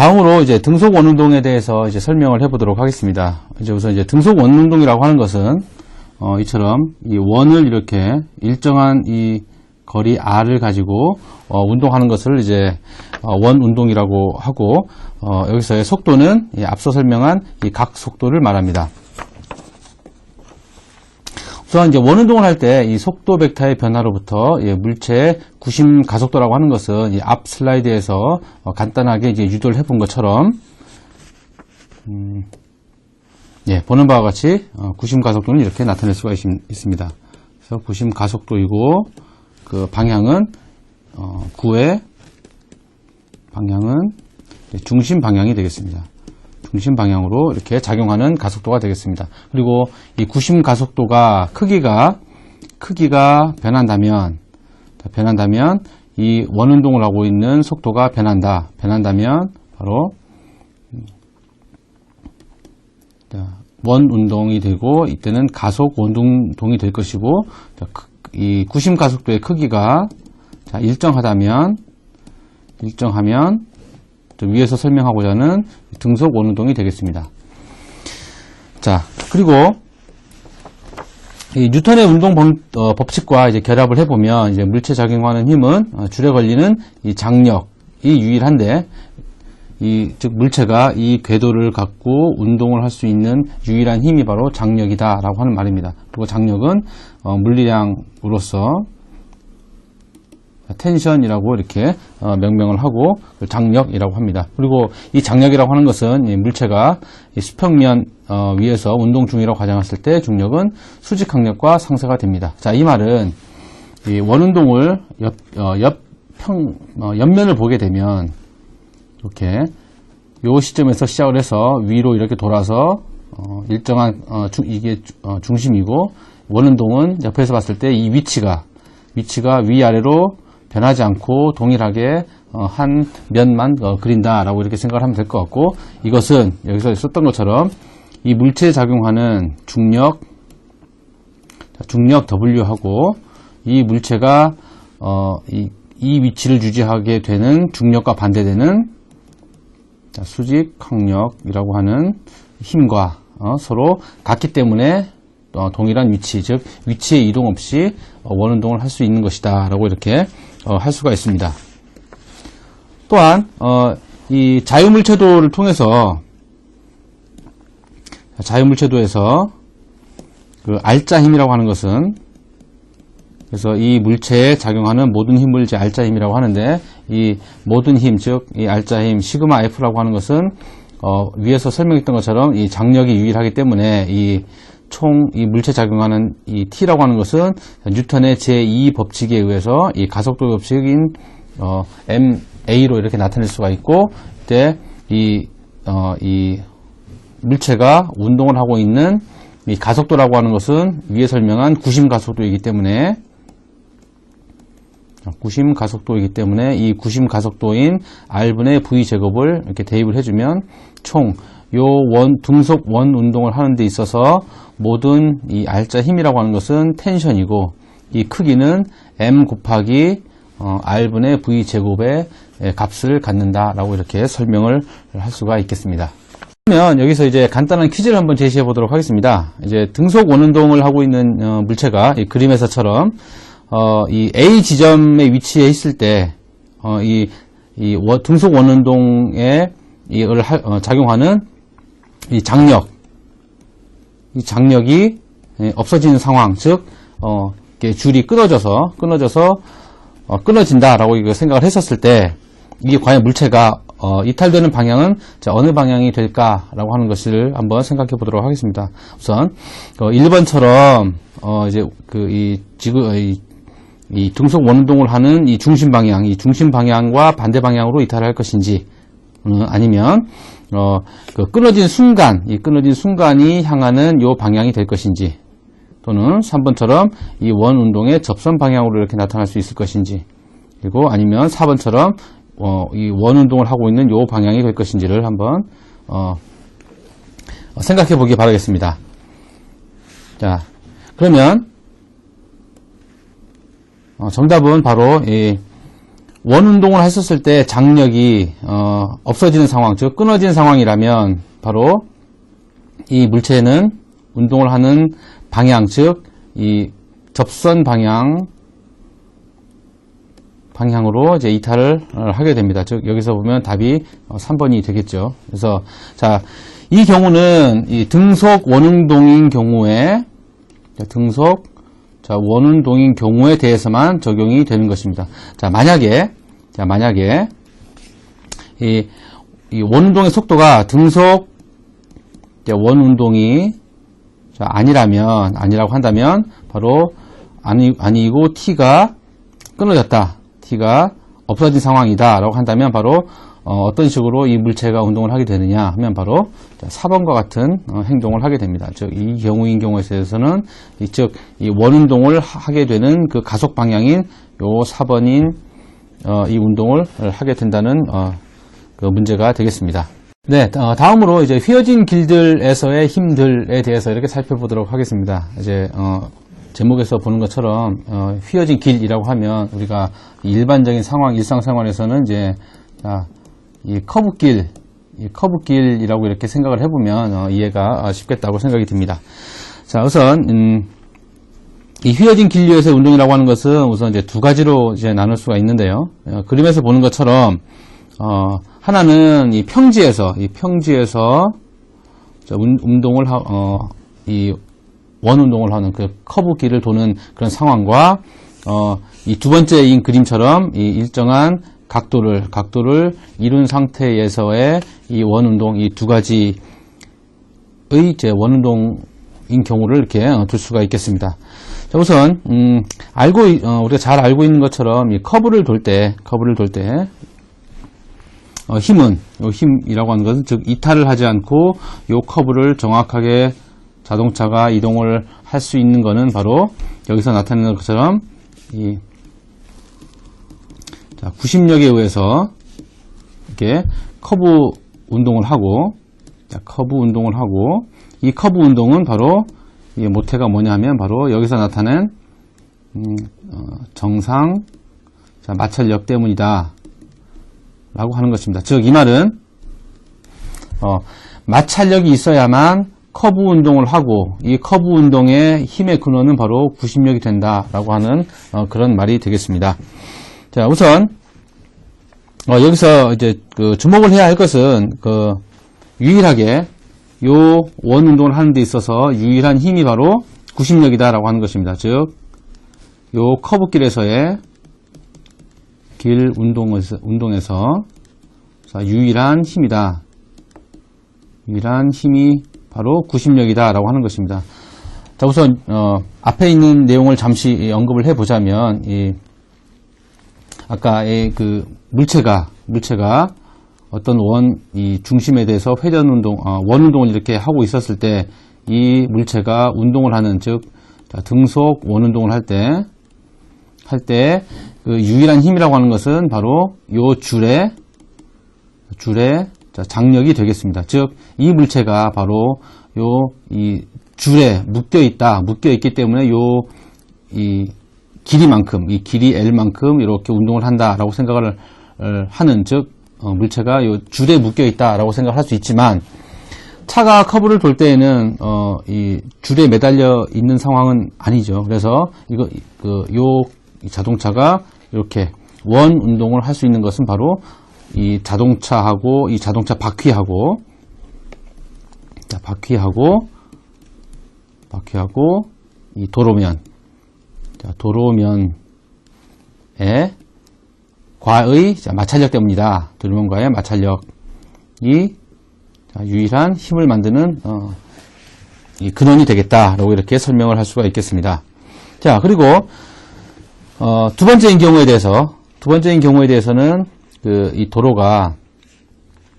다음으로 이제 등속 원운동에 대해서 이제 설명을 해보도록 하겠습니다. 이제 우선 이제 등속 원운동이라고 하는 것은 이처럼 이 원을 이렇게 일정한 이 거리 r을 가지고 운동하는 것을 이제 원 운동이라고 하고, 여기서의 속도는 앞서 설명한 이 각 속도를 말합니다. 우선 이제 원 운동을 할 때 이 속도 벡터의 변화로부터 물체의 구심 가속도라고 하는 것은 이 앞 슬라이드에서 간단하게 이제 유도를 해본 것처럼 보는 바와 같이 구심 가속도는 이렇게 나타낼 수가 있습니다. 그래서 구심 가속도이고 그 방향은 구의 방향은 중심 방향이 되겠습니다. 중심 방향으로 이렇게 작용하는 가속도가 되겠습니다. 그리고 이 구심 가속도가 크기가 변한다면 이 원운동을 하고 있는 속도가 변한다면 바로 원운동이 되고, 이때는 가속 원운동이 될 것이고, 이 구심 가속도의 크기가 일정하면 위에서 설명하고자 하는 등속 원운동이 되겠습니다. 자, 그리고 이 뉴턴의 운동 법칙과 이제 결합을 해보면 이제 물체 작용하는 힘은 줄에 걸리는 이 장력이 유일한데, 즉 물체가 이 궤도를 갖고 운동을 할 수 있는 유일한 힘이 바로 장력이다라고 하는 말입니다. 그리고 장력은 물리량으로서 텐션이라고 이렇게 명명을 하고 장력이라고 합니다. 그리고 이 장력이라고 하는 것은 이 물체가 이 수평면 위에서 운동 중이라고 가정했을 때 중력은 수직 항력과 상쇄가 됩니다. 자, 이 말은 이 원운동을 옆면을 보게 되면 이렇게 요 시점에서 시작을 해서 위로 이렇게 돌아서 일정한 이게 중심이고, 원운동은 옆에서 봤을 때 이 위치가 위아래로 변하지 않고 동일하게 한 면만 그린다라고 이렇게 생각을 하면 될 것 같고, 이것은 여기서 썼던 것처럼 이 물체에 작용하는 중력 W하고 이 물체가 이 위치를 유지하게 되는 중력과 반대되는 수직 항력이라고 하는 힘과 서로 같기 때문에 동일한 위치, 즉 위치의 이동 없이 원운동을 할 수 있는 것이다 라고 이렇게 할 수가 있습니다. 또한 이 자유물체도를 통해서 자유물체도에서 그 알자 힘이라고 하는 것은, 그래서 이 물체에 작용하는 모든 힘을 이제 알자 힘이라고 하는데, 이 모든 힘, 즉 이 알자 힘 시그마 F라고 하는 것은 위에서 설명했던 것처럼 이 장력이 유일하기 때문에 이 물체 작용하는 이 T라고 하는 것은 뉴턴의 제2 법칙에 의해서 이 가속도 법칙인 MA로 이렇게 나타낼 수가 있고, 이때 이 물체가 운동을 하고 있는 이 가속도라고 하는 것은 위에 설명한 구심 가속도이기 때문에 이 구심 가속도인 R분의 V 제곱을 이렇게 대입을 해주면 총 요 등속 원 운동을 하는 데 있어서 모든 이 R자 힘이라고 하는 것은 텐션이고, 이 크기는 M 곱하기 R분의 V 제곱의 값을 갖는다라고 이렇게 설명을 할 수가 있겠습니다. 그러면 여기서 이제 간단한 퀴즈를 한번 제시해 보도록 하겠습니다. 이제 등속 원운동을 하고 있는 물체가 이 그림에서처럼 이 A 지점에 위치해 있을 때 등속 원운동에 작용하는 이 장력이 없어지는 상황, 즉 줄이 끊어진다라고 생각을 했었을 때, 이게 과연 물체가 이탈되는 방향은 어느 방향이 될까라고 하는 것을 한번 생각해 보도록 하겠습니다. 우선 1번처럼 이제 이 등속 원운동을 하는 이 중심 방향과 반대 방향으로 이탈할 것인지, 아니면 끊어진 순간이 향하는 요 방향이 될 것인지, 또는 3번처럼 이 원운동의 접선 방향으로 이렇게 나타날 수 있을 것인지, 그리고 아니면 4번처럼 이 원운동을 하고 있는 요 방향이 될 것인지를 한번 생각해 보기 바라겠습니다. 자, 그러면 정답은 바로 원운동을 했었을 때 장력이 없어지는 상황, 즉 끊어진 상황이라면 바로 이 물체는 운동을 하는 방향, 즉 이 접선 방향으로 이제 이탈을 하게 됩니다. 즉 여기서 보면 답이 3번이 되겠죠. 그래서 자, 이 경우는 이 등속 원운동인 경우에 원운동인 경우에 대해서만 적용이 되는 것입니다. 자, 만약에 이 원운동의 속도가 등속 원운동이 아니라고 한다면 바로 아니고 t가 끊어졌다, t가 없어진 상황이다 라고 한다면 바로 어떤 식으로 이 물체가 운동을 하게 되느냐 하면 바로 4번과 같은 행동을 하게 됩니다. 즉 이 경우에 대해서는 즉 이 원운동을 하게 되는 그 가속 방향인 요 4번인 이 운동을 하게 된다는 그 문제가 되겠습니다. 네, 다음으로 이제 휘어진 길들에서의 힘들에 대해서 이렇게 살펴보도록 하겠습니다. 이제 제목에서 보는 것처럼 휘어진 길이라고 하면 우리가 일반적인 상황, 일상생활에서는 이제 이 커브길이라고 이렇게 생각을 해보면 이해가 쉽겠다고 생각이 듭니다. 자, 우선 이 휘어진 길류에서의 운동이라고 하는 것은 우선 이제 두 가지로 이제 나눌 수가 있는데요. 그림에서 보는 것처럼 하나는 이 평지에서 운동을 이 원운동을 하는 그 커브길을 도는 그런 상황과 이 두 번째인 그림처럼 이 일정한 각도를 이룬 상태에서의 이 원운동, 이 두 가지의 이제 원운동인 경우를 이렇게 둘 수가 있겠습니다. 자, 우선 우리가 잘 알고 있는 것처럼 이 커브를 돌 때 힘이라고 하는 것은 즉 이탈을 하지 않고 이 커브를 정확하게 자동차가 이동을 할 수 있는 것은 바로 여기서 나타내는 것처럼 이 구심력에 의해서 이렇게 커브 운동을 하고 이 커브 운동은 바로 이 모태가 뭐냐 하면 바로 여기서 나타낸 정상 마찰력 때문이다 라고 하는 것입니다. 즉 이 말은 마찰력이 있어야만 커브 운동을 하고 이 커브 운동의 힘의 근원은 바로 구심력이 된다라고 하는 그런 말이 되겠습니다. 자, 우선 여기서 이제 그 주목을 해야 할 것은 그 유일하게 요 원 운동을 하는 데 있어서 유일한 힘이 바로 구심력이다라고 하는 것입니다. 즉 요 커브길에서의 길 운동에서 유일한 힘이다. 유일한 힘이 바로 구심력이다 라고 하는 것입니다. 자, 우선 앞에 있는 내용을 잠시 언급을 해보자면 아까의 그 물체가 어떤 이 중심에 대해서 회전 운동, 원 운동을 이렇게 하고 있었을 때 이 물체가 운동을 하는, 즉 등속 원 운동을 할 때 그 유일한 힘이라고 하는 것은 바로 요 줄의 장력이 되겠습니다. 즉 이 물체가 바로 이 줄에 묶여 있기 때문에 이 길이만큼, 이 길이 L만큼 이렇게 운동을 한다라고 생각을 하는, 즉 물체가 이 줄에 묶여 있다라고 생각을 할 수 있지만, 차가 커브를 돌 때에는 이 줄에 매달려 있는 상황은 아니죠. 그래서 이 자동차가 이렇게 원 운동을 할 수 있는 것은 바로 이 자동차하고 이 자동차 바퀴하고 이 도로면의 과의 마찰력 때문이다. 도로면과의 마찰력이 유일한 힘을 만드는 이 근원이 되겠다라고 이렇게 설명을 할 수가 있겠습니다. 자, 그리고 두 번째인 경우에 대해서는 이 도로가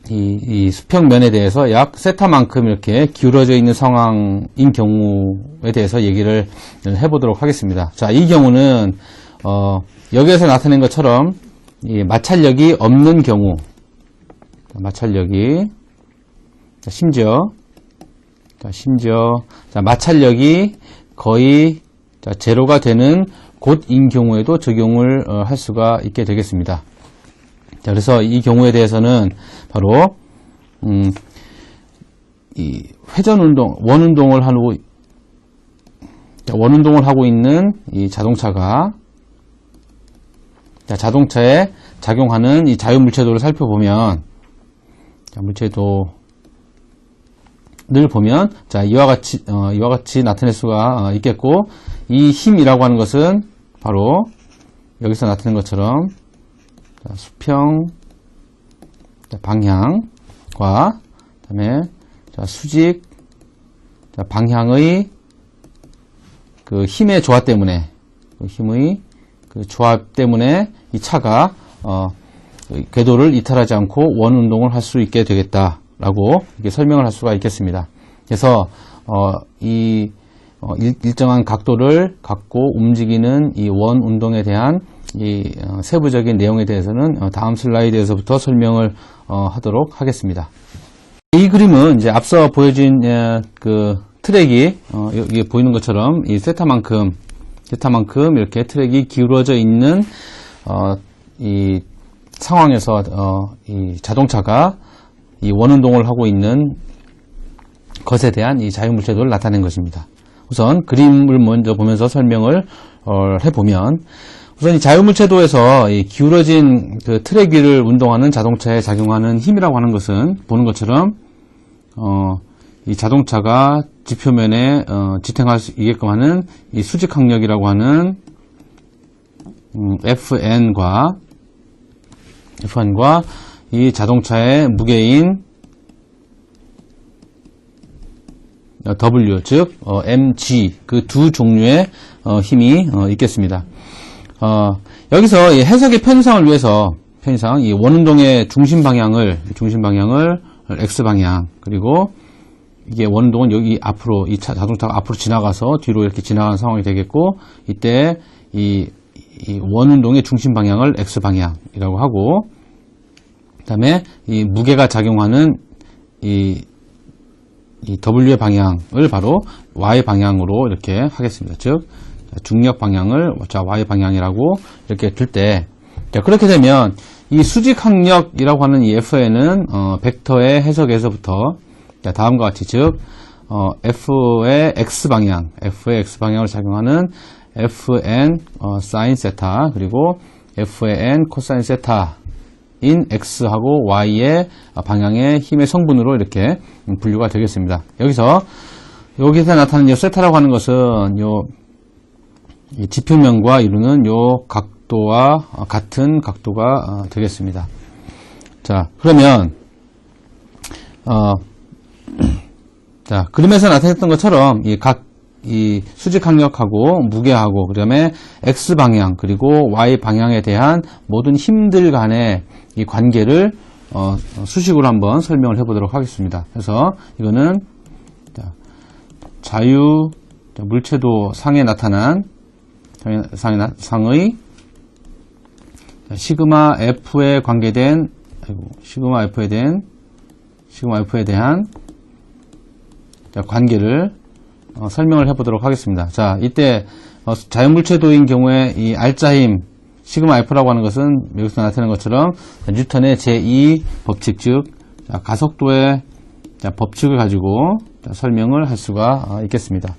이 수평면에 대해서 약 세타만큼 이렇게 기울어져 있는 상황인 경우에 대해서 얘기를 해보도록 하겠습니다. 자, 이 경우는 여기에서 나타낸 것처럼 이 마찰력이 없는 경우, 심지어 마찰력이 거의 제로가 되는 곳인 경우에도 적용을 할 수가 있게 되겠습니다. 자, 그래서 이 경우에 대해서는 바로 이 회전운동, 원운동을 하고 있는 이 자동차가, 자, 자동차에 작용하는 이 자유물체도를 살펴보면, 자, 물체도를 보면, 자, 이와 같이 나타낼 수가 있겠고, 이 힘이라고 하는 것은 바로 여기서 나타낸 것처럼, 자, 수평, 자, 방향과, 그 다음에, 자, 수직, 자, 방향의 그 힘의 조합 때문에, 그 힘의 그 조합 때문에 이 차가, 궤도를 이탈하지 않고 원 운동을 할 수 있게 되겠다라고 이렇게 설명을 할 수가 있겠습니다. 그래서, 일정한 각도를 갖고 움직이는 이 원 운동에 대한 이 세부적인 내용에 대해서는 다음 슬라이드에서부터 설명을 하도록 하겠습니다. 이 그림은 이제 앞서 보여준 그 트랙이 여기 보이는 것처럼 이 세타만큼 이렇게 트랙이 기울어져 있는 이 상황에서 이 자동차가 이 원운동을 하고 있는 것에 대한 이 자유물체도를 나타낸 것입니다. 우선 그림을 먼저 보면서 설명을 해보면, 우선 이 자유물체도에서 이 기울어진 그 트랙 위를 운동하는 자동차에 작용하는 힘이라고 하는 것은 보는 것처럼 이 자동차가 지표면에 지탱할 수 있게끔 하는 이 수직항력이라고 하는 FN과 이 자동차의 무게인 W, 즉 mg, 그 두 종류의 힘이 있겠습니다. 여기서 이 해석의 편의상을 위해서 이 원운동의 중심 방향을 X방향, 그리고 이게 원운동은 여기 앞으로, 이 자동차가 앞으로 지나가서 뒤로 이렇게 지나가는 상황이 되겠고, 이때 이 원운동의 중심 방향을 X방향이라고 하고, 그 다음에 이 무게가 작용하는 이 W의 방향을 바로 Y 방향으로 이렇게 하겠습니다. 즉, 중력 방향을 Y 방향이라고 이렇게 둘 때, 자, 그렇게 되면 이 수직항력이라고 하는 이 F에는 벡터의 해석에서부터, 자, 다음과 같이, 즉 F의 X방향으로 작용하는 Fn sin 세타, 그리고 F의 n 코사인 세타인 X하고 Y의 방향의 힘의 성분으로 이렇게 분류가 되겠습니다. 여기서 나타나는 이 세타라고 하는 것은 이 지표면과 이루는 요 각도와 같은 각도가 되겠습니다. 자, 그러면 자, 그림에서 나타냈던 것처럼 이 수직항력하고 무게하고 그다음에 X 방향 그리고 Y 방향에 대한 모든 힘들 간의 이 관계를 수식으로 한번 설명을 해보도록 하겠습니다. 그래서 이거는 자유 물체도 상에 나타난 상의 시그마 F에 관계된 시그마 F에 대한 관계를 설명을 해보도록 하겠습니다. 자, 이때 자연물체도인 경우에 이 R자힘 시그마 F라고 하는 것은 여기서 나타낸 것처럼 뉴턴의 제2 법칙, 즉 가속도의 법칙을 가지고 설명을 할 수가 있겠습니다.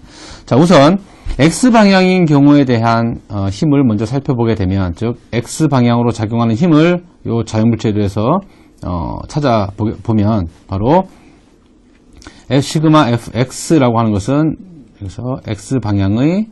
자, 우선 X방향인 경우에 대한 힘을 먼저 살펴보게 되면, 즉 X방향으로 작용하는 힘을 이 자연물체도에서 찾아보면 바로 시그마 fx라고 하는 것은 여기서 x 방향의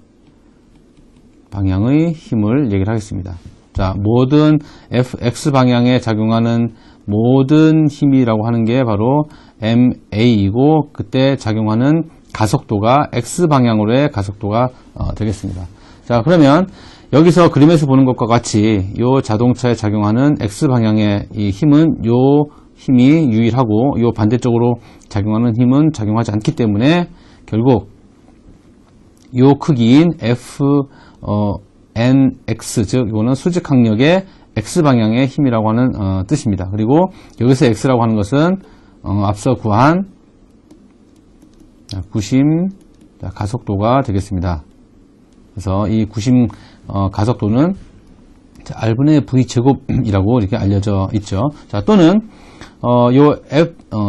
힘을 얘기를 하겠습니다. 자, 모든 x 방향에 작용하는 모든 힘이라고 하는 게 바로 ma이고, 그때 작용하는 가속도가 x 방향으로의 가속도가 되겠습니다. 자, 그러면 여기서 그림에서 보는 것과 같이 이 자동차에 작용하는 x 방향의 이 힘은 요 힘이 유일하고 이 반대쪽으로 작용하는 힘은 작용하지 않기 때문에 결국 이 크기인 nx, 즉 이거는 수직항력의 x방향의 힘이라고 하는 뜻입니다. 그리고 여기서 x라고 하는 것은 앞서 구한 구심 가속도가 되겠습니다. 그래서 이 구심 가속도는 자, R분의 V 제곱이라고 이렇게 알려져 있죠. 자, 또는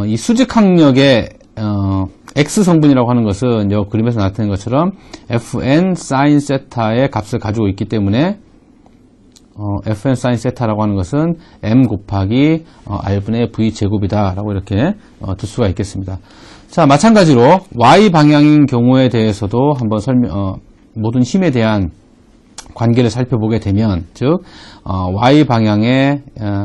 이 수직 항력의 X 성분이라고 하는 것은 이 그림에서 나타낸 것처럼 Fn sin 세타의 값을 가지고 있기 때문에 Fn sin 세타라고 하는 것은 M 곱하기 R분의 V 제곱이다 라고 이렇게 둘 수가 있겠습니다. 자, 마찬가지로 Y 방향인 경우에 대해서도 한번 모든 힘에 대한 관계를 살펴보게 되면, 즉 Y 방향의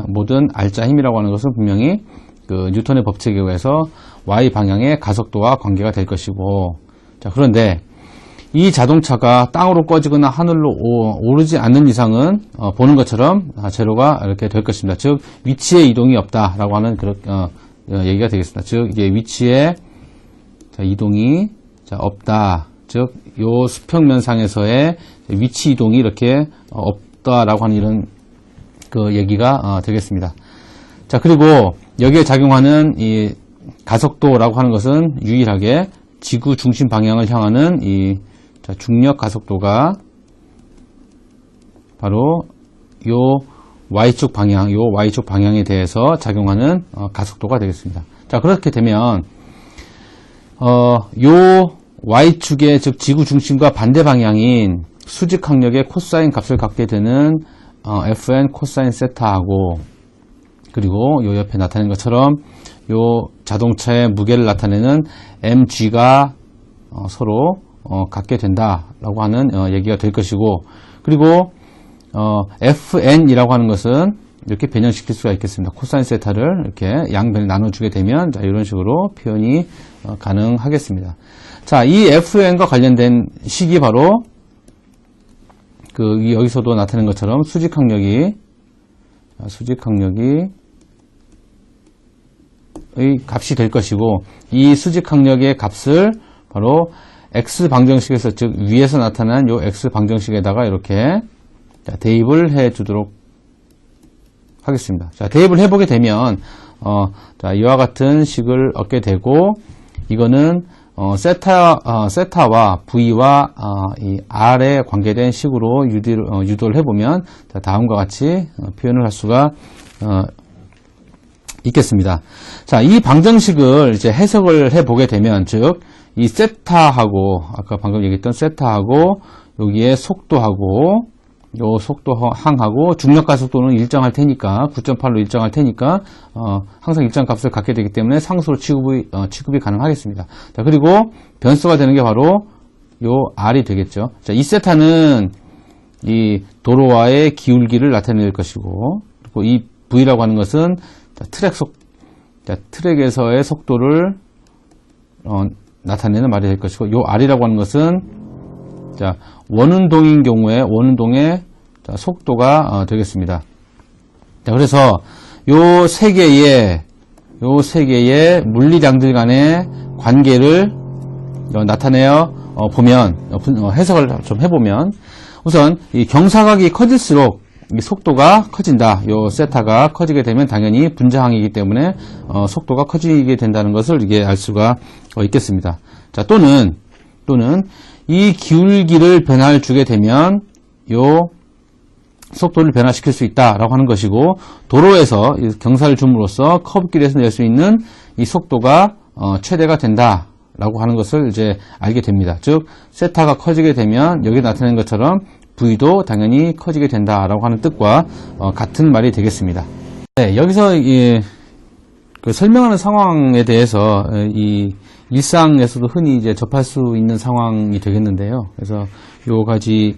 모든 R자 힘이라고 하는 것은 분명히 그 뉴턴의 법칙에 의해서 Y 방향의 가속도와 관계가 될 것이고, 자, 그런데 이 자동차가 땅으로 꺼지거나 하늘로 오르지 않는 이상은 보는 것처럼 제로가 이렇게 될 것입니다. 즉 위치의 이동이 없다라고 하는 그런 얘기가 되겠습니다. 즉 이게 위치의 이동이 없다. 즉 요 수평면상에서의 위치 이동이 이렇게 없다라고 하는 이런 그 얘기가 되겠습니다. 자, 그리고 여기에 작용하는 이 가속도라고 하는 것은 유일하게 지구 중심 방향을 향하는 이 중력 가속도가 바로 요 Y축 방향에 대해서 작용하는 가속도가 되겠습니다. 자, 그렇게 되면 요 Y축의 즉 지구 중심과 반대 방향인 수직 항력의 코사인 값을 갖게 되는 Fn 코사인 세타하고, 그리고 요 옆에 나타낸 것처럼 요 자동차의 무게를 나타내는 mg가 서로 같게 된다라고 하는 얘기가 될 것이고, 그리고 fn이라고 하는 것은 이렇게 변형시킬 수가 있겠습니다. 코사인 세타를 이렇게 양변에 나눠주게 되면 자, 이런 식으로 표현이 가능하겠습니다. 자, 이 fn과 관련된 식이 바로 여기서도 나타낸 것처럼 수직 항력의 값이 될 것이고, 이 수직 항력의 값을 바로 x 방정식에서, 즉 위에서 나타난 요 x 방정식에다가 이렇게 대입을 해 주도록 하겠습니다. 자, 대입을 해보게 되면 자, 이와 같은 식을 얻게 되고, 이거는 세타와 V와 이 R에 관계된 식으로 유도를 해보면 자, 다음과 같이 표현을 할 수가 있겠습니다. 자, 이 방정식을 이제 해석을 해보게 되면, 즉 이 세타하고 아까 방금 얘기했던 세타하고 여기에 속도하고 요 속도 항하고 중력 가속도는 일정할 테니까 9.8로 일정할 테니까 항상 일정 값을 갖게 되기 때문에 상수로 취급이 가능하겠습니다. 자, 그리고 변수가 되는 게 바로 요 R이 되겠죠. 자, 이 세타는 이 도로와의 기울기를 나타낼 것이고, 그리고 이 V라고 하는 것은 트랙에서의 속도를 나타내는 말이 될 것이고, 요 R이라고 하는 것은 자, 원운동인 경우에 원운동의 속도가 되겠습니다. 자, 그래서 요 세 개의 물리량들 간의 관계를 나타내어 보면, 해석을 좀 해보면, 우선 이 경사각이 커질수록 이 속도가 커진다. 요 세타가 커지게 되면 당연히 분자항이기 때문에 속도가 커지게 된다는 것을 이게 알 수가 있겠습니다. 자, 또는 이 기울기를 변화를 주게 되면 요 속도를 변화시킬 수 있다라고 하는 것이고, 도로에서 경사를 줌으로써 커브길에서 낼 수 있는 이 속도가 최대가 된다라고 하는 것을 이제 알게 됩니다. 즉 세타가 커지게 되면 여기 나타낸 것처럼 V도 당연히 커지게 된다라고 하는 뜻과 같은 말이 되겠습니다. 네, 여기서 그 설명하는 상황에 대해서 이 일상에서도 흔히 이제 접할 수 있는 상황이 되겠는데요. 그래서 요 가지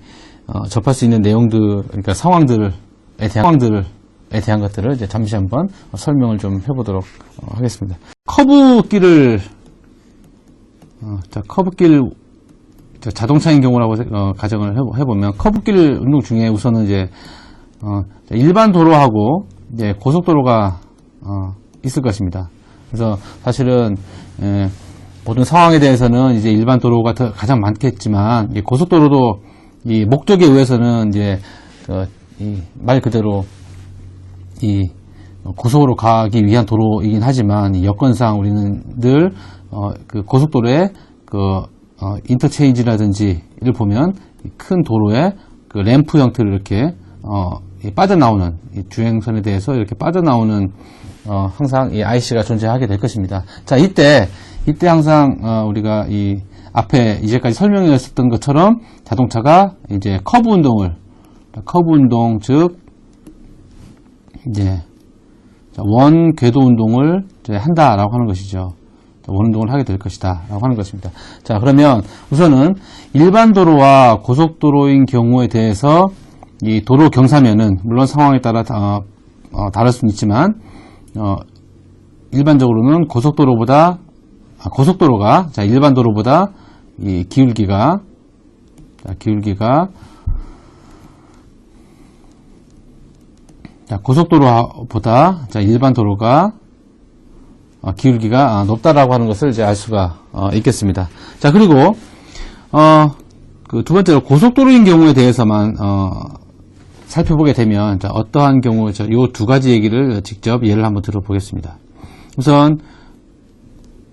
접할 수 있는 내용들, 그러니까 상황들에 대한 것들을 이제 잠시 한번 설명을 좀 해보도록 하겠습니다. 커브길을 커브길 자동차인 경우라고 가정을 해보면, 커브길 운동 중에 우선은 이제 일반 도로하고 이제 고속도로가 있을 것입니다. 그래서 사실은 모든 상황에 대해서는 이제 일반 도로가 가장 많겠지만, 이 고속도로도 이 목적에 의해서는 이제 말 그대로 이 고속으로 가기 위한 도로이긴 하지만, 이 여건상 우리는 늘 그 고속도로에 인터체인지라든지 이를 보면 큰 도로에 그 램프 형태를 이렇게 빠져나오는 이 주행선에 대해서 이렇게 빠져나오는 항상 이 IC가 존재하게 될 것입니다. 자, 이때 항상 우리가 이 앞에 이제까지 설명했었던 것처럼 자동차가 이제 커브 운동, 즉 이제 원 궤도 운동을 이제 한다라고 하는 것이죠. 원 운동을 하게 될 것이다 라고 하는 것입니다. 자, 그러면 우선은 일반 도로와 고속도로인 경우에 대해서 이 도로 경사면은 물론 상황에 따라 다를 수는 있지만 일반적으로는 고속도로가 자, 일반 도로보다 이 기울기가 자, 고속도로보다 자, 일반 도로가 기울기가 높다라고 하는 것을 이제 알 수가 있겠습니다. 자, 그리고 그 두 번째로 고속도로인 경우에 대해서만 살펴보게 되면 자, 어떠한 경우 이 두 가지 얘기를 직접 예를 한번 들어보겠습니다. 우선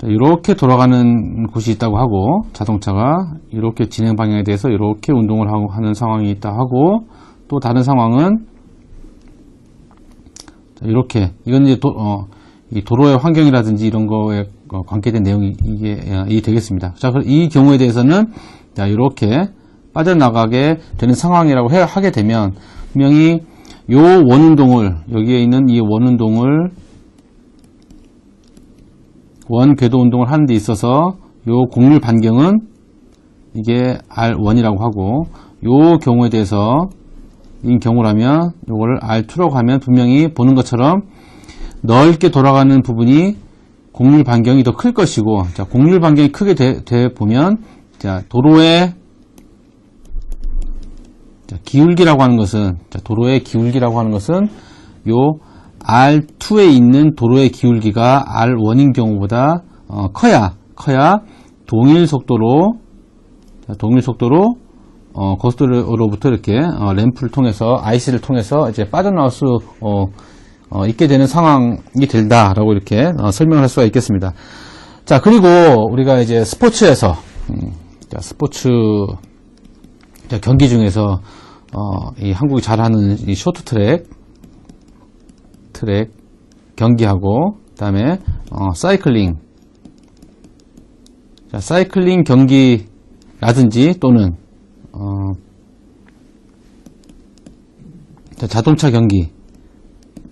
이렇게 돌아가는 곳이 있다고 하고 자동차가 이렇게 진행 방향에 대해서 이렇게 운동을 하고 하는 상황이 있다 하고 또 다른 상황은 이렇게 이건 이제 이 도로의 환경이라든지 이런 거에 관계된 내용이 이게 되겠습니다. 자, 이 경우에 대해서는 자, 이렇게 빠져나가게 되는 상황이라고 하게 되면 분명히 요 원운동을 여기에 있는 이 원운동을 원 궤도 운동을 하는 데 있어서 요 곡률 반경은 이게 R1이라고 하고 요 경우에 대해서 이 경우라면 요거를 R2라고 하면 분명히 보는 것처럼 넓게 돌아가는 부분이 곡률 반경이 더 클 것이고 자, 곡률 반경이 크게 돼 보면 자, 도로의 기울기라고 하는 것은 도로의 기울기라고 하는 것은 요 R2에 있는 도로의 기울기가 R1인 경우보다 커야 동일 속도로 고속도로로부터 이렇게 램프를 통해서 IC를 통해서 이제 빠져나올 수 있게 되는 상황이 된다라고 이렇게 설명을 할 수가 있겠습니다. 자, 그리고 우리가 이제 스포츠에서 스포츠 경기 중에서 이 한국이 잘하는 이 쇼트트랙 경기하고 그다음에 사이클링 경기라든지 또는 자동차 경기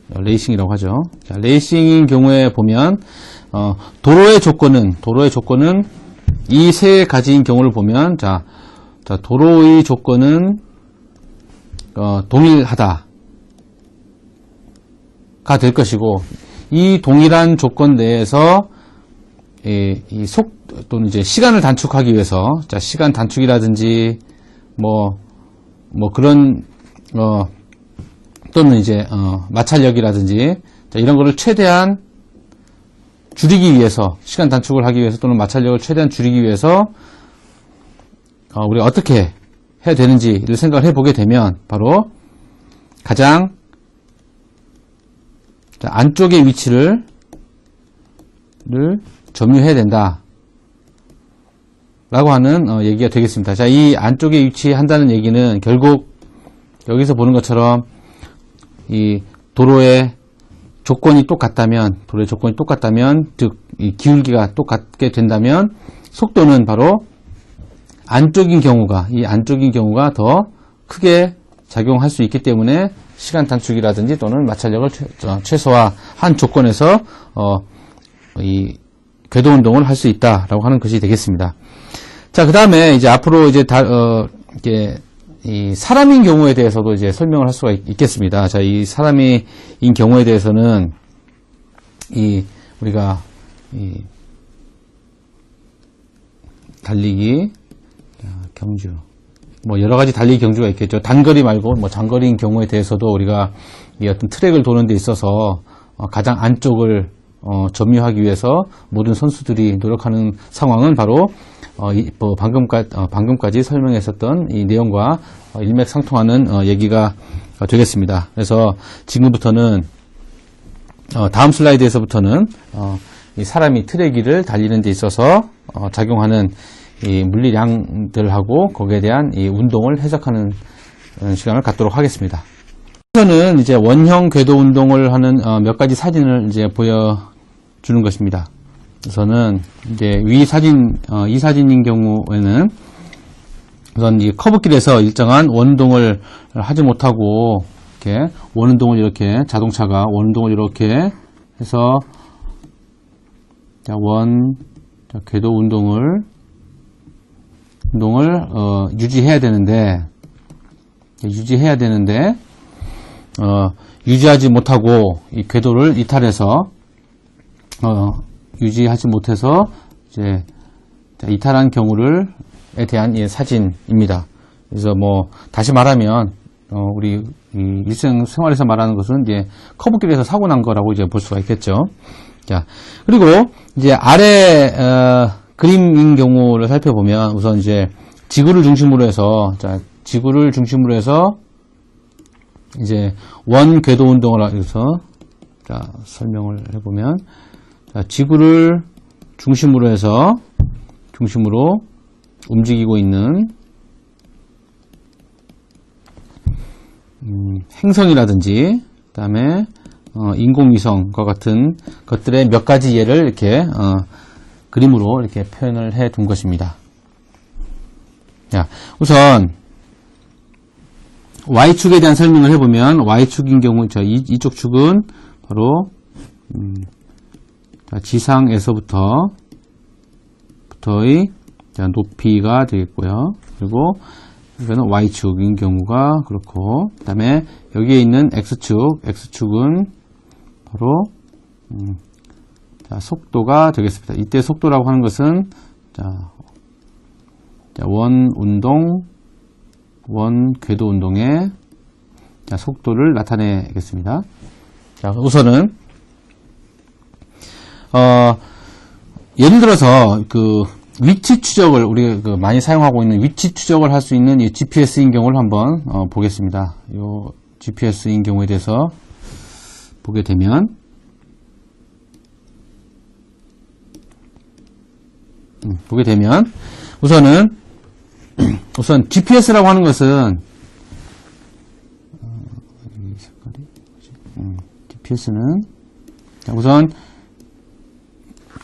레이싱이라고 하죠. 자, 레이싱인 경우에 보면 도로의 조건은 이 세 가지인 경우를 보면 자 도로의 조건은 동일하다가 될 것이고 이 동일한 조건 내에서 또는 이제 시간을 단축하기 위해서 자 시간 단축이라든지 뭐 그런 또는 이제 마찰력이라든지 자, 이런 거를 최대한 줄이기 위해서 시간 단축을 하기 위해서 또는 마찰력을 최대한 줄이기 위해서 우리가 어떻게 해야 되는지를 생각을 해보게 되면 바로 가장 안쪽의 위치를 점유해야 된다 라고 하는 얘기가 되겠습니다. 자, 이 안쪽에 위치한다는 얘기는 결국 여기서 보는 것처럼 이 도로의 조건이 똑같다면 즉 이 기울기가 똑같게 된다면 속도는 바로 안쪽인 경우가 더 크게 작용할 수 있기 때문에 시간 단축이라든지 또는 마찰력을 최소화한 조건에서 이 궤도 운동을 할 수 있다라고 하는 것이 되겠습니다. 자, 그 다음에 이제 앞으로 이제 이게 이 사람인 경우에 대해서도 이제 설명을 할 수가 있겠습니다. 자, 이 사람인 경우에 대해서는 우리가 달리기 경주 뭐 여러 가지 달리기 경주가 있겠죠. 단거리 말고 뭐 장거리인 경우에 대해서도 우리가 이 어떤 트랙을 도는 데 있어서 가장 안쪽을 점유하기 위해서 모든 선수들이 노력하는 상황은 바로 방금까지 설명했었던 이 내용과 일맥상통하는 얘기가 되겠습니다. 그래서 지금부터는 다음 슬라이드에서부터는 이 사람이 트랙 위를 달리는 데 있어서 작용하는 이 물리량들하고 거기에 대한 이 운동을 해석하는 시간을 갖도록 하겠습니다. 우선은 이제 원형 궤도 운동을 하는 몇 가지 사진을 이제 보여주는 것입니다. 우선은 이제 위 사진, 이 사진인 경우에는 우선 이 커브길에서 일정한 원운동을 하지 못하고 이렇게 원운동을 이렇게 자동차가 원운동을 이렇게 해서 궤도 운동을 유지해야 되는데 유지하지 못하고 이 궤도를 이탈해서 유지하지 못해서 이제 이탈한 경우에 대한 사진입니다. 그래서 뭐 다시 말하면 우리 일생생활에서 말하는 것은 이제 커브길에서 사고 난 거라고 이제 볼 수가 있겠죠. 자, 그리고 이제 아래 그림인 경우를 살펴보면 우선 이제 지구를 중심으로 해서 이제 원 궤도 운동을 해서 설명을 해보면 지구를 중심으로 움직이고 있는 행성이라든지 그다음에 인공위성과 같은 것들의 몇 가지 예를 이렇게 그림으로 이렇게 표현을 해 둔 것입니다. 자, 우선 Y축에 대한 설명을 해보면 Y축인 경우 이쪽 축은 바로 지상에서부터의 높이가 되겠고요. 그리고 이거는 Y축인 경우가 그렇고, 그 다음에 여기에 있는 X축은 바로 속도가 되겠습니다. 이때 속도라고 하는 것은 원 궤도 운동의 속도를 나타내겠습니다. 자, 우선은 예를 들어서 위치 추적을 우리가 많이 사용하고 있는 위치 추적을 할 수 있는 이 GPS인 경우를 한번 보겠습니다. 이 GPS인 경우에 대해서 보게 되면 우선 GPS라고 하는 것은 GPS는 우선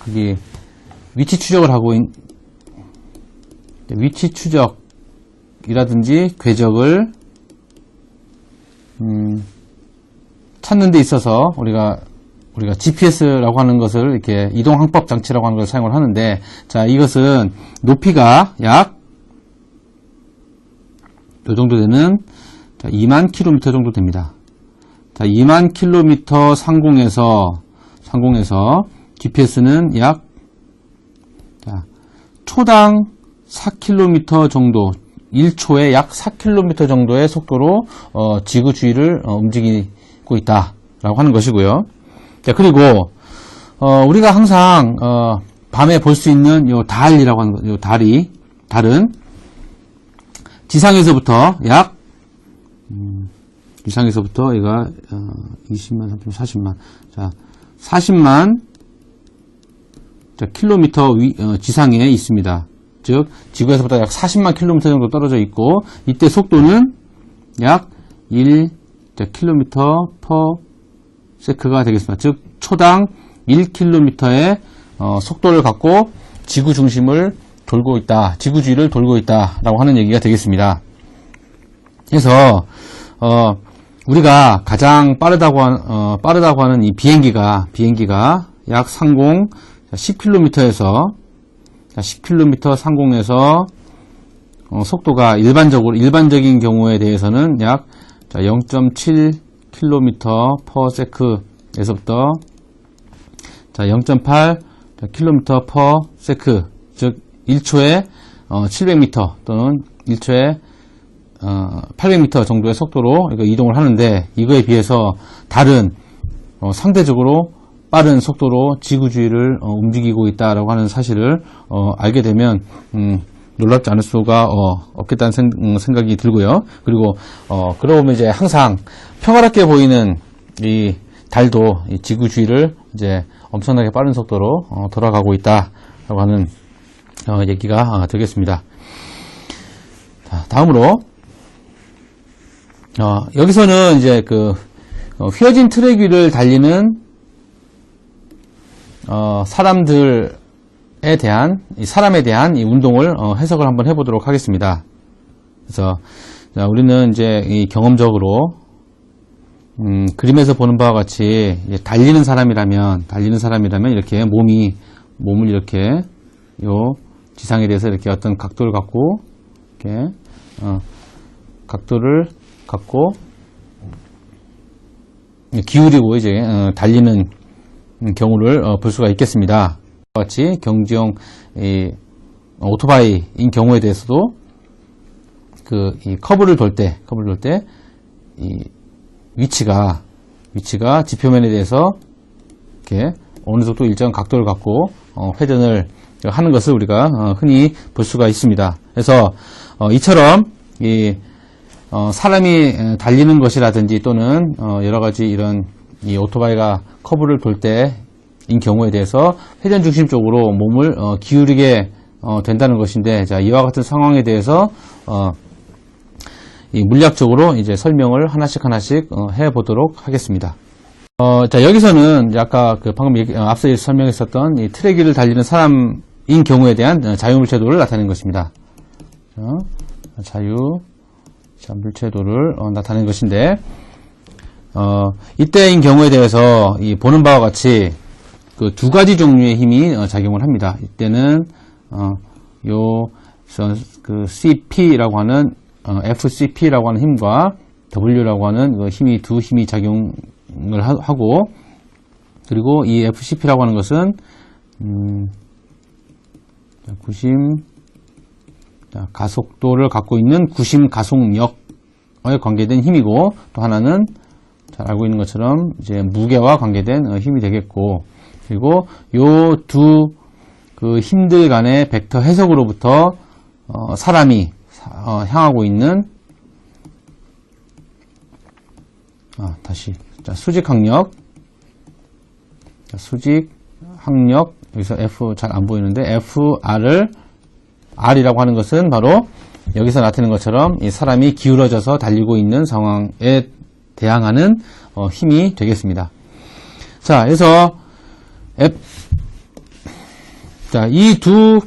거기 위치 추적을 하고 위치 추적이라든지 궤적을 찾는 데 있어서 우리가 GPS라고 하는 것을 이렇게 이동 항법 장치라고 하는 걸 사용을 하는데, 자, 이것은 높이가 약 요 정도 되는 2만 킬로미터 정도 됩니다. 자, 2만 킬로미터 상공에서 GPS는 약 초당 4km 정도, 1초에 약 4km 정도의 속도로 지구 주위를 움직이고 있다라고 하는 것이고요. 자, 그리고 우리가 항상 밤에 볼 수 있는 요 달이라고 하는 것, 요 달은 지상에서부터 약 지상에서부터 얘가 20만, 30만, 40만, 자, 40만 킬로미터 지상에 있습니다. 즉 지구에서부터 약 40만 킬로미터 정도 떨어져 있고, 이때 속도는 약 1킬로미터 퍼 세크가 되겠습니다. 즉 초당 1킬로미터의 속도를 갖고 지구 중심을 돌고 있다, 지구 주위를 돌고 있다라고 하는 얘기가 되겠습니다. 그래서 우리가 가장 빠르다고 하는 이 비행기가 약 상공 10km 상공에서 속도가 일반적인 경우에 대해서는 약 0.7km per sec에서부터 0.8 km per sec, 즉 1초에 700m 또는 1초에 800m 정도의 속도로 이동을 하는데, 이거에 비해서 달은 상대적으로 빠른 속도로 지구 주위를 움직이고 있다라고 하는 사실을 알게 되면 놀랍지 않을 수가 없겠다는 생각이 들고요. 그리고 그러고 보면 이제 항상 평화롭게 보이는 이 달도 이 지구 주위를 이제 엄청나게 빠른 속도로 돌아가고 있다라고 하는 얘기가 되겠습니다. 자, 다음으로 여기서는 이제 휘어진 트랙 위를 달리는 사람에 대한 이 운동을 해석을 한번 해보도록 하겠습니다. 그래서 자, 우리는 이제 이 경험적으로 그림에서 보는 바와 같이 달리는 사람이라면 이렇게 몸을 이렇게 요 지상에 대해서 이렇게 어떤 각도를 갖고 이렇게 각도를 갖고 기울이고 이제 달리는 경우를 볼 수가 있겠습니다. 같이 경주용 오토바이인 경우에 대해서도 이 커브를 돌 때 이 위치가 지표면에 대해서 이렇게 어느 정도 일정 각도를 갖고 회전을 하는 것을 우리가 흔히 볼 수가 있습니다. 그래서 이처럼 사람이 달리는 것이라든지 또는 여러 가지 이런 이 오토바이가 커브를 돌 때인 경우에 대해서 회전 중심 쪽으로 몸을 기울이게 된다는 것인데, 자, 이와 같은 상황에 대해서 이 물리학적으로 이제 설명을 하나씩 해보도록 하겠습니다. 자, 여기서는 이제 아까 방금 앞서 설명했었던 이 트랙 위를 달리는 사람인 경우에 대한 자유물체도를 나타내는 것입니다. 자유물체도를 나타내는 것인데, 이때인 경우에 대해서 보는 바와 같이 두 가지 종류의 힘이 작용을 합니다. 이때는 CP라고 하는 FCP라고 하는 힘과 W라고 하는 두 힘이 작용을 하고, 그리고 이 FCP라고 하는 것은 구심 가속도를 갖고 있는 구심 가속력에 관계된 힘이고, 또 하나는 잘 알고 있는 것처럼 이제 무게와 관계된 힘이 되겠고, 그리고 요 두 힘들 간의 벡터 해석으로부터 사람이 향하고 있는 수직항력, 여기서 F 잘 안 보이는데 R이라고 하는 것은 바로 여기서 나타내는 것처럼 이 사람이 기울어져서 달리고 있는 상황에 대항하는 힘이 되겠습니다. 자, 그래서 이 두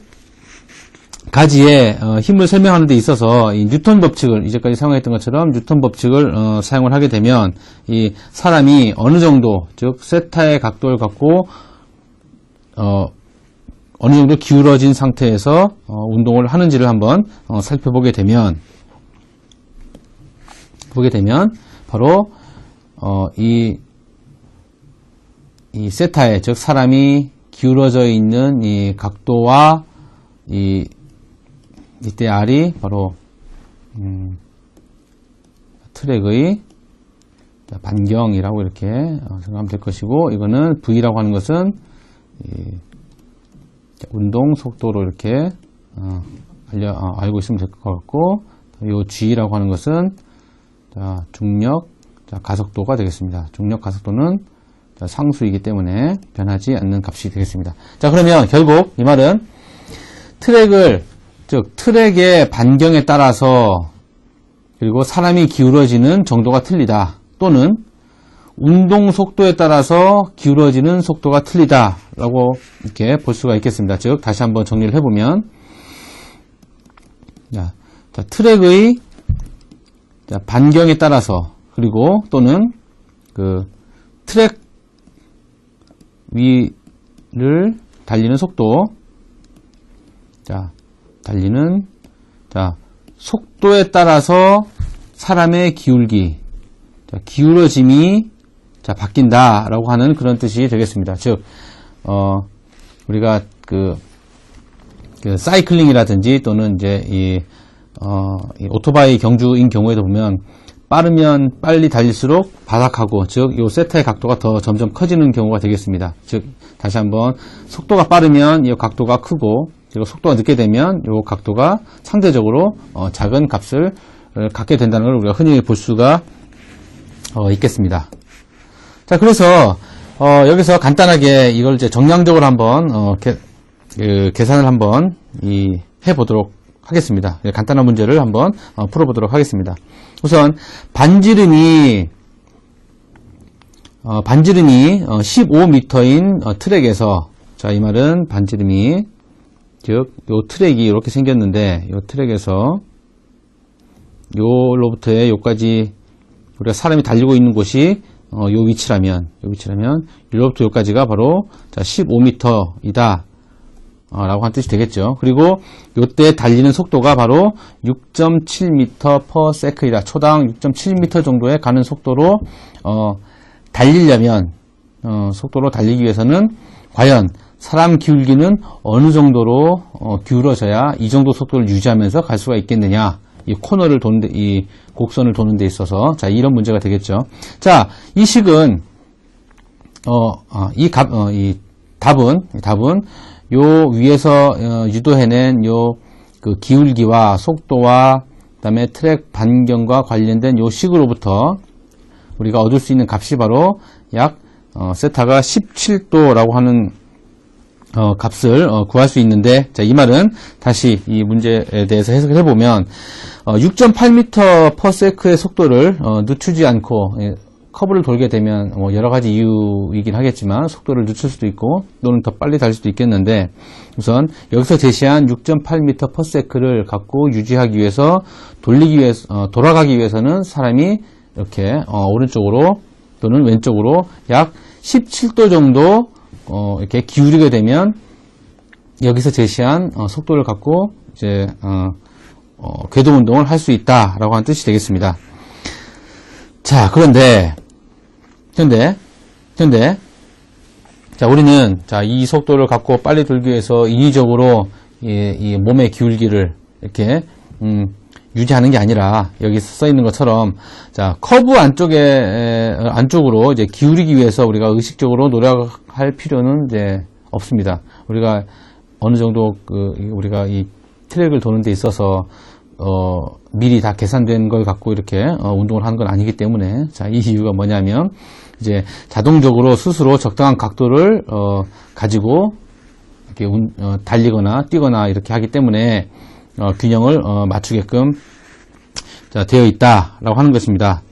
가지의 힘을 설명하는 데 있어서 이 뉴턴 법칙을, 이제까지 사용했던 것처럼 뉴턴 법칙을 사용을 하게 되면 이 사람이 어느 정도, 즉 세타의 각도를 갖고 어느 정도 기울어진 상태에서 운동을 하는지를 한번 살펴보게 되면 바로 이 세타의, 즉 사람이 기울어져 있는 이 각도와 이때 R이 바로 트랙의 반경이라고 이렇게 생각하면 될 것이고, 이거는 V라고 하는 것은 운동 속도로 이렇게 알고 있으면 될 것 같고, 이 G라고 하는 것은 중력 가속도가 되겠습니다. 중력 가속도는 상수이기 때문에 변하지 않는 값이 되겠습니다. 자, 그러면 결국 이 말은 트랙의 반경에 따라서, 그리고 사람이 기울어지는 정도가 틀리다, 또는 운동 속도에 따라서 기울어지는 속도가 틀리다 라고 이렇게 볼 수가 있겠습니다. 즉, 다시 한번 정리를 해보면, 트랙의 반경에 따라서, 그리고 또는 트랙 위를 달리는 속도, 속도에 따라서 사람의 기울어짐이 바뀐다라고 하는 그런 뜻이 되겠습니다. 즉, 우리가 사이클링이라든지 또는 이제 이 오토바이 경주인 경우에도 보면 빠르면 빨리 달릴수록 바삭하고, 즉, 요 세타의 각도가 더 점점 커지는 경우가 되겠습니다. 즉, 다시 한번 속도가 빠르면 이 각도가 크고, 그리고 속도가 늦게 되면 이 각도가 상대적으로 작은 값을 갖게 된다는 걸 우리가 흔히 볼 수가 있겠습니다. 자, 그래서 여기서 간단하게 이걸 이제 정량적으로 한번 계산을 한번 해보도록 하겠습니다. 간단한 문제를 한번 풀어보도록 하겠습니다. 우선 반지름이 15m인 트랙에서, 자, 이 말은 반지름이, 즉 요 트랙이 이렇게 생겼는데 요 트랙에서 요로부터 요까지 우리가 사람이 달리고 있는 곳이 요 위치라면 요로부터 요까지가 바로 자 15m이다 라고 한 뜻이 되겠죠. 그리고 요때 달리는 속도가 바로 6.7m/s이다. 초당 6.7m 정도에 가는 속도로 달리려면 속도로 달리기 위해서는 과연 사람 기울기는 어느 정도로 기울어져야 이 정도 속도를 유지하면서 갈 수가 있겠느냐. 이 코너를 도는데, 이 곡선을 도는 데 있어서, 자, 이런 문제가 되겠죠. 자, 이 식은, 이 답은, 요 위에서 유도해낸 요 그 기울기와 속도와 그다음에 트랙 반경과 관련된 요 식으로부터 우리가 얻을 수 있는 값이 바로 약, 세타가 17도라고 하는 값을 구할 수 있는데, 자, 이 말은 다시 이 문제에 대해서 해석을 해보면 6.8m/s의 속도를 늦추지 않고 커브를 돌게 되면 여러 가지 이유이긴 하겠지만 속도를 늦출 수도 있고 또는 더 빨리 달릴 수도 있겠는데, 우선 여기서 제시한 6.8m/s를 갖고 유지하기 위해서 돌아가기 위해서는 사람이 이렇게 오른쪽으로 또는 왼쪽으로 약 17도 정도 이렇게 기울이게 되면 여기서 제시한 속도를 갖고 이제 궤도 운동을 할 수 있다라고 하는 뜻이 되겠습니다. 자, 그런데 자, 우리는 자, 이 속도를 갖고 빨리 돌기 위해서 인위적으로 이 몸의 기울기를 이렇게 유지하는 게 아니라 여기 써 있는 것처럼 자, 커브 안쪽으로 이제 기울이기 위해서 우리가 의식적으로 노력할 필요는 이제 없습니다. 우리가 어느 정도 우리가 이 트랙을 도는 데 있어서 미리 다 계산된 걸 갖고 이렇게 운동을 하는 건 아니기 때문에, 자, 이 이유가 뭐냐면 이제 자동적으로 스스로 적당한 각도를 가지고 이렇게 달리거나 뛰거나 이렇게 하기 때문에 균형을 맞추게끔 자, 되어 있다라고 하는 것입니다.